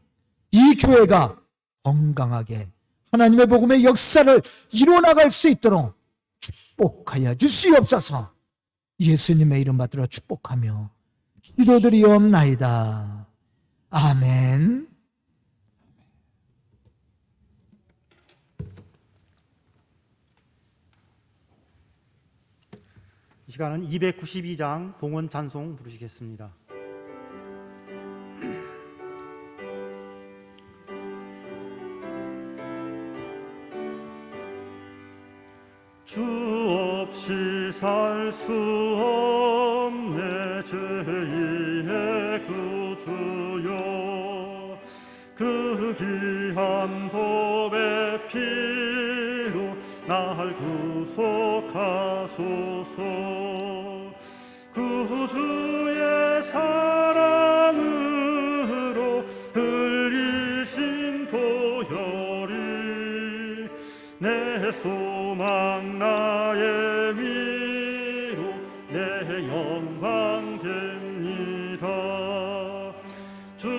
이 교회가 건강하게 하나님의 복음의 역사를 이루어나갈 수 있도록 축복하여 주시옵소서. 예수님의 이름 받들어 축복하며 기도드리옵나이다. 아멘. 이 시간은 292장 봉헌 찬송 부르시겠습니다. 주 없이 살 수 없네 죄인의 구주여, 그 귀한 보배 피로 날 구속하소서. 구주의 사랑으로 흘리신 보혈이 내 소망 나의 위로 내 영광 됩니다. 주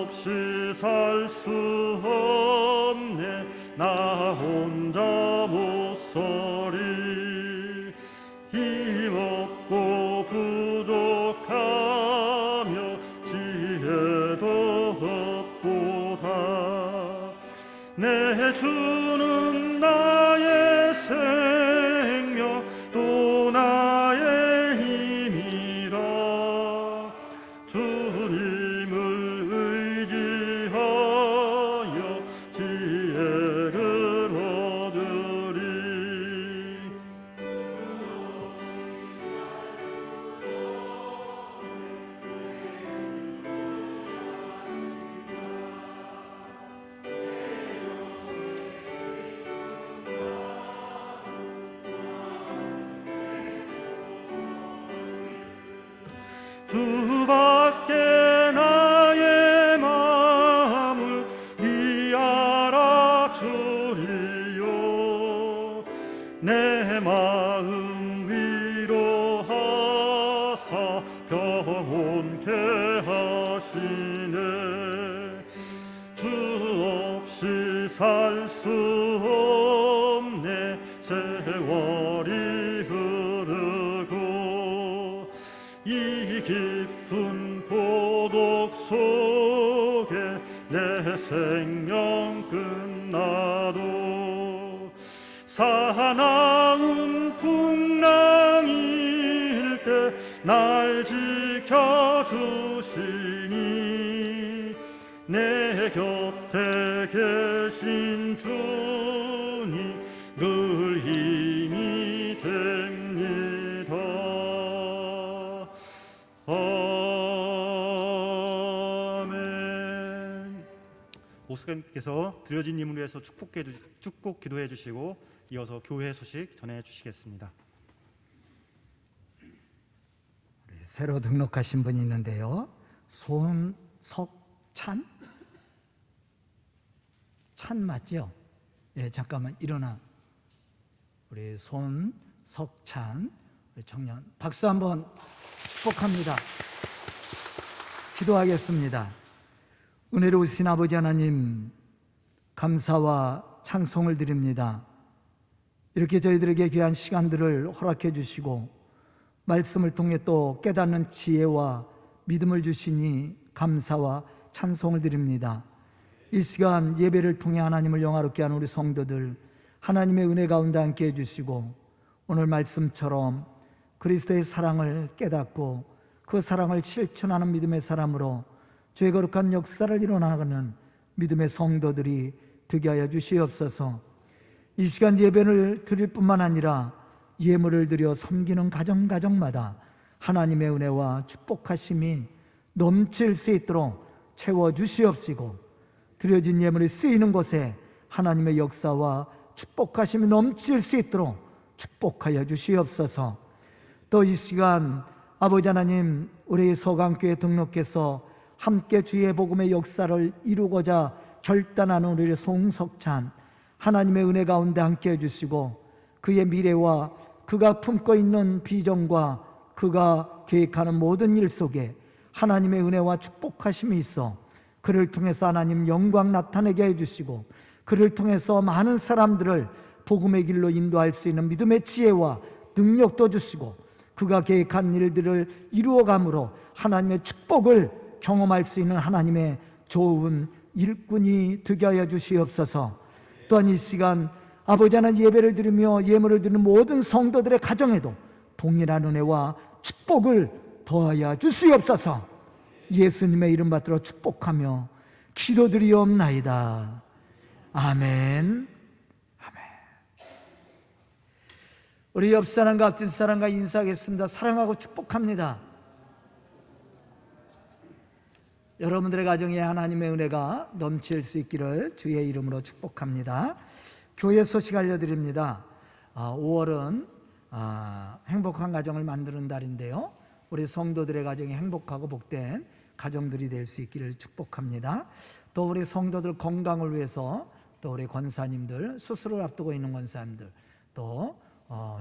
없이 살 수 없네 나 혼자 못 서리. 힘없고 부족하며 지혜도 없도다. 내 주는 나의 생명 또 나의 힘이라. 주님을 의지하여 지혜를 얻으리. 주밖에 나의 마음을 니 알아주리요. 내 마음 위로하사 평온케 하시네. 주 없이 살 수 없네 세월이 흐르고 이 깊은 고독 속에 내 생명 끝나도 사나운 풍랑일 때 날 지켜주시니 내 곁에 계신 주님 늘 힘이 됩니다. 아멘. 목사님께서 드려진 임을 위해서 축복 기도해 주시고 이어서 교회 소식 전해 주시겠습니다. 새로 등록하신 분이 있는데요. 손석찬? 찬 맞죠? 예, 잠깐만 일어나. 우리 손석찬 우리 청년 박수 한번 축복합니다. 기도하겠습니다. 은혜로우신 아버지 하나님, 감사와 찬송을 드립니다. 이렇게 저희들에게 귀한 시간들을 허락해 주시고 말씀을 통해 또 깨닫는 지혜와 믿음을 주시니 감사와 찬송을 드립니다. 이 시간 예배를 통해 하나님을 영화롭게 하는 우리 성도들 하나님의 은혜 가운데 함께 해주시고 오늘 말씀처럼 그리스도의 사랑을 깨닫고 그 사랑을 실천하는 믿음의 사람으로 죄 거룩한 역사를 이뤄나가는 믿음의 성도들이 되게 하여 주시옵소서. 이 시간 예배를 드릴 뿐만 아니라 예물을 드려 섬기는 가정마다 하나님의 은혜와 축복하심이 넘칠 수 있도록 채워주시옵시고 드려진 예물이 쓰이는 곳에 하나님의 역사와 축복하심이 넘칠 수 있도록 축복하여 주시옵소서. 또 이 시간 아버지 하나님, 우리 서강교회 등록해서 함께 주의 복음의 역사를 이루고자 결단하는 우리 송석찬, 하나님의 은혜 가운데 함께 해주시고 그의 미래와 그가 품고 있는 비전과 그가 계획하는 모든 일 속에 하나님의 은혜와 축복하심이 있어 그를 통해서 하나님 영광 나타내게 해주시고 그를 통해서 많은 사람들을 복음의 길로 인도할 수 있는 믿음의 지혜와 능력도 주시고 그가 계획한 일들을 이루어감으로 하나님의 축복을 경험할 수 있는 하나님의 좋은 일꾼이 되게 하여 주시옵소서. 또한 이 시간 아버지 하나님 예배를 드리며 예물을 드리는 모든 성도들의 가정에도 동일한 은혜와 축복을 더하여 주시옵소서. 예수님의 이름 받들어 축복하며 기도드리옵나이다. 아멘. 아멘. 우리 옆 사람과 앞뒷 사람과 인사하겠습니다. 사랑하고 축복합니다. 여러분들의 가정에 하나님의 은혜가 넘칠 수 있기를 주의 이름으로 축복합니다. 교회 소식 알려드립니다. 5월은 행복한 가정을 만드는 달인데요, 우리 성도들의 가정이 행복하고 복된 가정들이 될 수 있기를 축복합니다. 또 우리 성도들 건강을 위해서 또 우리 권사님들, 수술을 앞두고 있는 권사님들, 또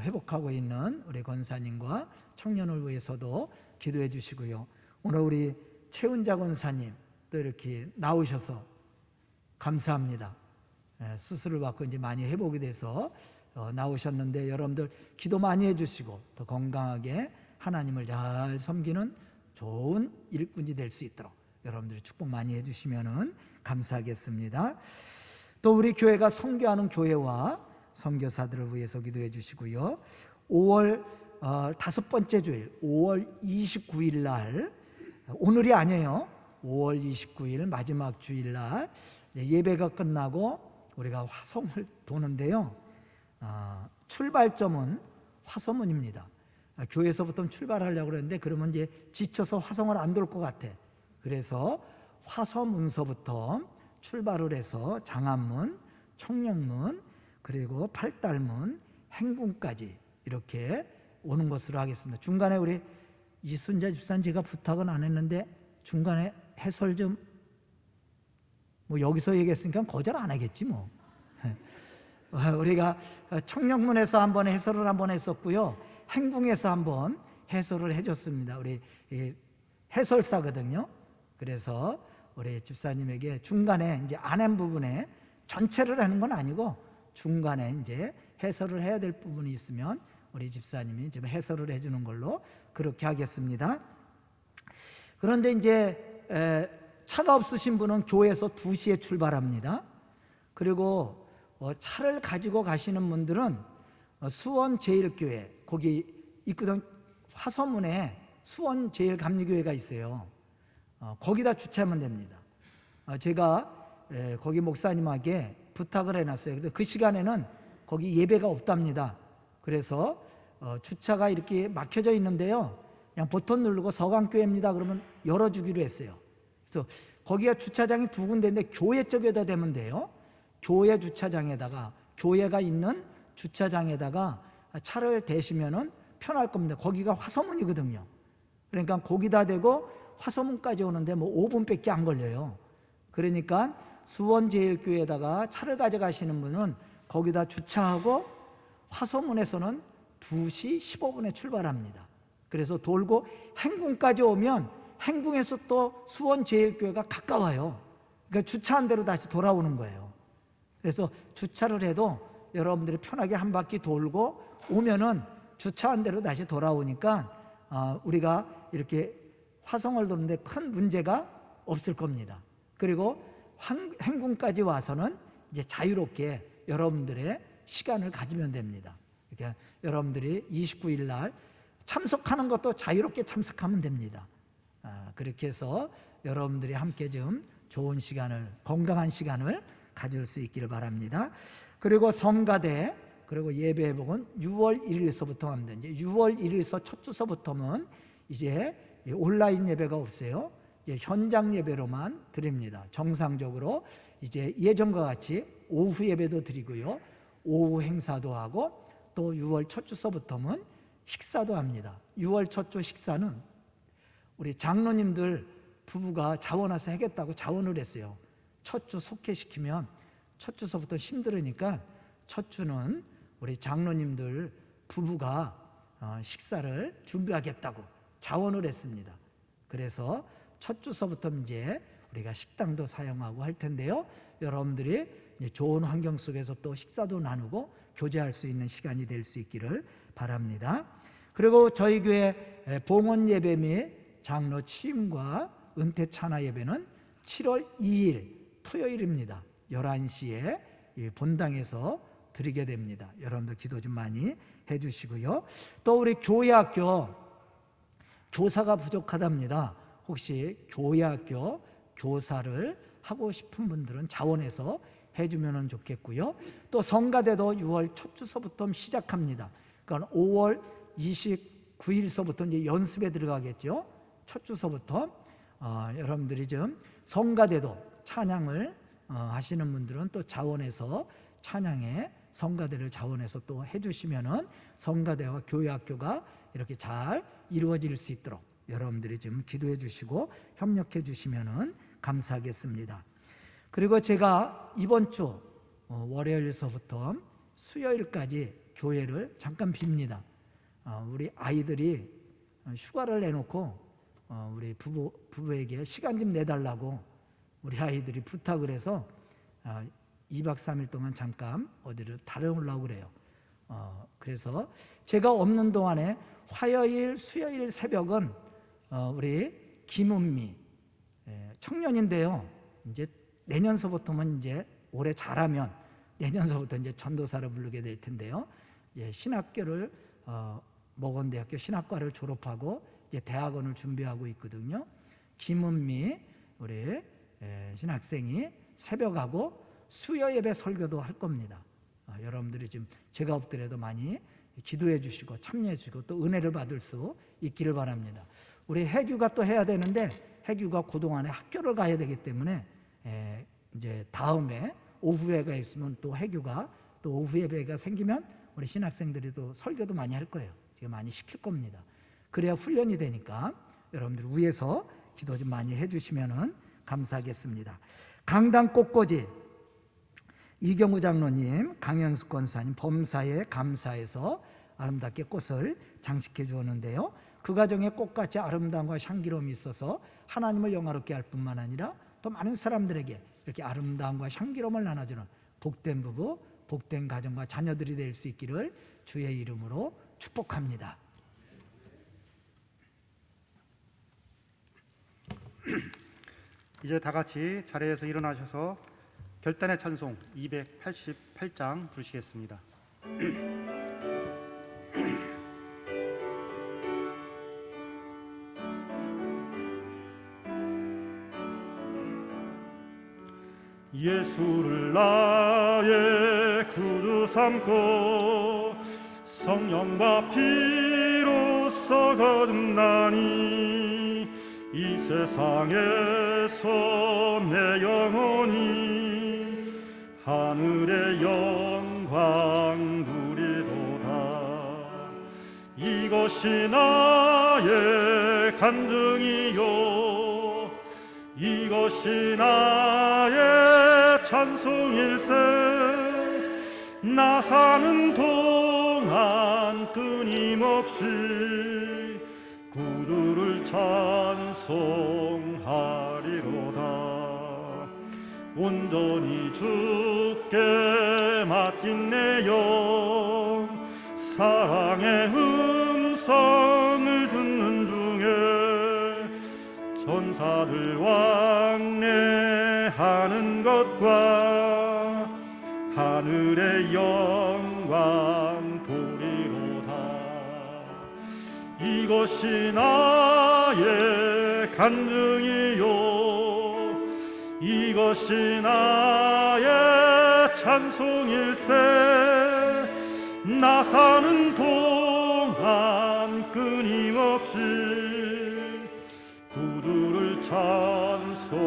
회복하고 있는 우리 권사님과 청년을 위해서도 기도해 주시고요. 오늘 우리 최은자 권사님 또 이렇게 나오셔서 감사합니다. 수술을 받고 이제 많이 회복이 돼서 나오셨는데 여러분들 기도 많이 해주시고 더 건강하게 하나님을 잘 섬기는 좋은 일꾼이 될 수 있도록 여러분들이 축복 많이 해주시면 감사하겠습니다. 또 우리 교회가 선교하는 교회와 선교사들을 위해서 기도해 주시고요. 5월 다섯 번째 주일 5월 29일 날, 오늘이 아니에요, 5월 29일 마지막 주일 날 예배가 끝나고 우리가 화성을 도는데요, 출발점은 화성문입니다. 교회에서부터 출발하려고 그랬는데 그러면 이제 지쳐서 화성을 안 돌 것 같아. 그래서 화성문서부터 출발을 해서 장안문, 청령문, 그리고 팔달문, 행궁까지 이렇게 오는 것으로 하겠습니다. 중간에 우리 이순자 집사님 제가 부탁은 안 했는데 중간에 해설 좀, 뭐 여기서 얘기했으니까 거절 안 하겠지 뭐. 우리가 청령문에서 한번 해설을 한번 했었고요, 행궁에서 한번 해설을 해줬습니다. 우리 해설사거든요. 그래서 우리 집사님에게 중간에 이제 안 한 부분에 전체를 하는 건 아니고 중간에 이제 해설을 해야 될 부분이 있으면 우리 집사님이 지금 해설을 해주는 걸로 그렇게 하겠습니다. 그런데 이제 차가 없으신 분은 교회에서 2시에 출발합니다. 그리고 차를 가지고 가시는 분들은 수원제일교회, 거기 있거든, 화서문에 수원제일감리교회가 있어요. 거기다 주차하면 됩니다. 제가 거기 목사님에게 부탁을 해놨어요. 근데 그 시간에는 거기 예배가 없답니다. 그래서 주차가 이렇게 막혀져 있는데요, 그냥 버튼 누르고 서강교회입니다 그러면 열어주기로 했어요. 그래서 거기가 주차장이 2군데인데 교회 쪽에다 대면 돼요. 교회 주차장에다가, 교회가 있는 주차장에다가 차를 대시면은 편할 겁니다. 거기가 화서문이거든요. 그러니까 거기다 대고 화서문까지 오는데 뭐 5분밖에 안 걸려요. 그러니까 수원제일교회에다가 차를 가져가시는 분은 거기다 주차하고 화서문에서는 2시 15분에 출발합니다. 그래서 돌고 행궁까지 오면 행궁에서 또 수원제일교회가 가까워요. 그러니까 주차한 대로 다시 돌아오는 거예요. 그래서 주차를 해도 여러분들이 편하게 한 바퀴 돌고 오면은 주차한 대로 다시 돌아오니까 우리가 이렇게 화성을 도는데 큰 문제가 없을 겁니다. 그리고 행궁까지 와서는 이제 자유롭게 여러분들의 시간을 가지면 됩니다. 그러니까 여러분들이 29일 날 참석하는 것도 자유롭게 참석하면 됩니다. 그렇게 해서 여러분들이 함께 좀 좋은 시간을, 건강한 시간을 가질 수 있기를 바랍니다. 그리고 성가대, 그리고 예배 회복은 6월 1일서부터 합니다. 이제 6월 1일서 첫 주서부터는 이제 온라인 예배가 없어요. 현장 예배로만 드립니다. 정상적으로 이제 예전과 같이 오후 예배도 드리고요, 오후 행사도 하고, 또 6월 첫 주서부터는 식사도 합니다. 6월 첫 주 식사는 우리 장로님들 부부가 자원해서 하겠다고 자원을 했어요. 첫 주 속회시키면 첫 주서부터 힘들으니까 첫 주는 우리 장로님들 부부가 식사를 준비하겠다고 자원을 했습니다. 그래서 첫 주서부터 이제 우리가 식당도 사용하고 할 텐데요. 여러분들이 이제 좋은 환경 속에서 또 식사도 나누고 교제할 수 있는 시간이 될 수 있기를 바랍니다. 그리고 저희 교회 봉헌 예배 및 장로 취임과 은퇴 찬화 예배는 7월 2일 토요일입니다. 11시에 본당에서 드리게 됩니다. 여러분들 기도 좀 많이 해주시고요. 또 우리 교회학교 교사가 부족하답니다. 혹시 교회학교 교사를 하고 싶은 분들은 자원해서 해주면 좋겠고요. 또 성가대도 6월 첫 주서부터 시작합니다. 그러니까 5월 29일서부터 이제 연습에 들어가겠죠. 첫 주서부터 여러분들이 좀 성가대도 찬양을 하시는 분들은 또 자원해서 찬양에 성가대를 자원해서 또 해주시면은 성가대와 교회학교가 이렇게 잘 이루어질 수 있도록 여러분들이 좀 기도해 주시고 협력해 주시면은 감사하겠습니다. 그리고 제가 이번 주 월요일서부터 수요일까지 교회를 잠깐 빕니다. 우리 아이들이 휴가를 내놓고 우리 부부에게 시간 좀 내달라고 우리 아이들이 부탁을 해서 2박 3일 동안 잠깐 어디를 다녀오려고 그래요. 그래서 제가 없는 동안에 화요일, 수요일 새벽은 우리 김은미 청년인데요. 이제 내년서부터는 이제 올해 잘하면 내년서부터 이제 전도사를 부르게 될 텐데요. 이제 신학교를 모건대학교 신학과를 졸업하고 이제 대학원을 준비하고 있거든요. 김은미 우리 신학생이 새벽하고 수요 예배 설교도 할 겁니다. 여러분들이 지금 제가 없더라도 많이 기도해 주시고 참여해 주시고 또 은혜를 받을 수 있기를 바랍니다. 우리 해규가 또 해야 되는데 해규가 그동안에 학교를 가야 되기 때문에 이제 다음에 오후 예배가 있으면 또 해규가 또 오후 예배가 생기면 우리 신학생들이 또 설교도 많이 할 거예요. 제가 많이 시킬 겁니다. 그래야 훈련이 되니까 여러분들 위에서 기도 좀 많이 해주시면 감사하겠습니다. 강당 꽃꽂이 이경우 장로님, 강현숙 권사님 범사에 감사해서 아름답게 꽃을 장식해 주었는데요. 그 가정에 꽃같이 아름다움과 향기로움이 있어서 하나님을 영화롭게 할 뿐만 아니라 또 많은 사람들에게 이렇게 아름다움과 향기로움을 나눠주는 복된 부부, 복된 가정과 자녀들이 될 수 있기를 주의 이름으로 축복합니다. 이제 다 같이 자리에서 일어나셔서 결단의 찬송 288장 부르시겠습니다. 예수를 나의 구주 삼고 성령과 피로써 거듭나니 이 세상에서 내 영혼이 하늘의 영광 누리도다. 이것이 나의 간증이요 이것이 나의 찬송일세. 나 사는 동안 끊임없이 구주를 찬송하리로다. 온전히 주께 맡긴 내 영 사랑의 음성을 듣는 중에 천사들 왕래하는 것과 하늘의 영광 보리로다. 이것이 나의 간증이요 이것이 나의 찬송일세. 나 사는 동안 끊임없이 구주를 찬송하리로다.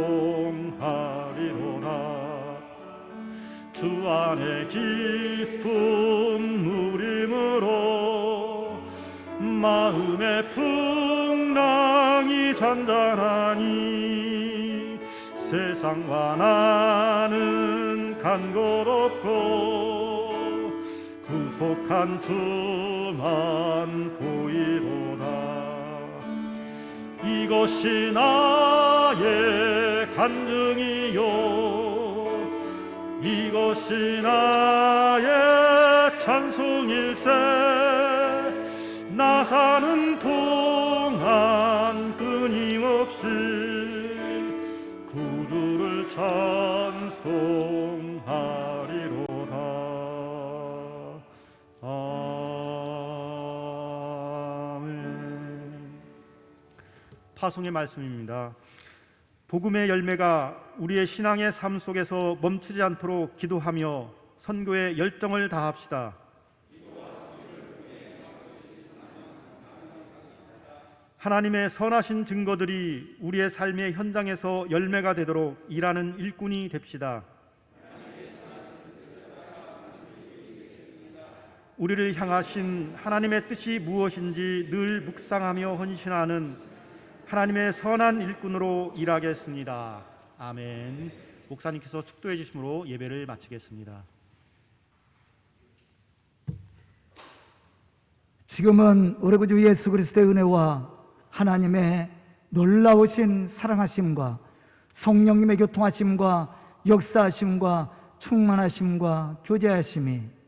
주 안에 기쁨 누림으로 마음의 풍랑이 잔잔하니 세상과 나는 간 것 없고 구속 구속한 주만 보이로다. 이것이 나의 간증이요, 이것이 나의 찬송일세. 나 사는 동안 끊임없이 구주를 찬송하리로다. 아멘. 파송의 말씀입니다. 복음의 열매가 우리의 신앙의 삶 속에서 멈추지 않도록 기도하며 선교에 열정을 다합시다. 하나님의 선하신 증거들이 우리의 삶의 현장에서 열매가 되도록 일하는 일꾼이 됩시다. 우리를 향하신 하나님의 뜻이 무엇인지 늘 묵상하며 헌신하는 하나님의 선한 일꾼으로 일하겠습니다. 아멘. 목사님께서 축도해 주심으로 예배를 마치겠습니다. 지금은 우리 구주 예수 그리스도의 은혜와 하나님의 놀라우신 사랑하심과 성령님의 교통하심과 역사하심과 충만하심과 교제하심이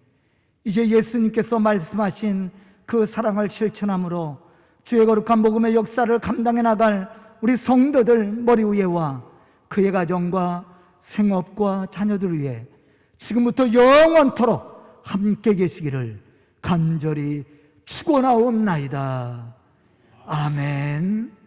이제 예수님께서 말씀하신 그 사랑을 실천함으로 주의 거룩한 복음의 역사를 감당해 나갈 우리 성도들 머리 위에와 그의 가정과 생업과 자녀들 위해 지금부터 영원토록 함께 계시기를 간절히 축원하옵나이다. 아멘.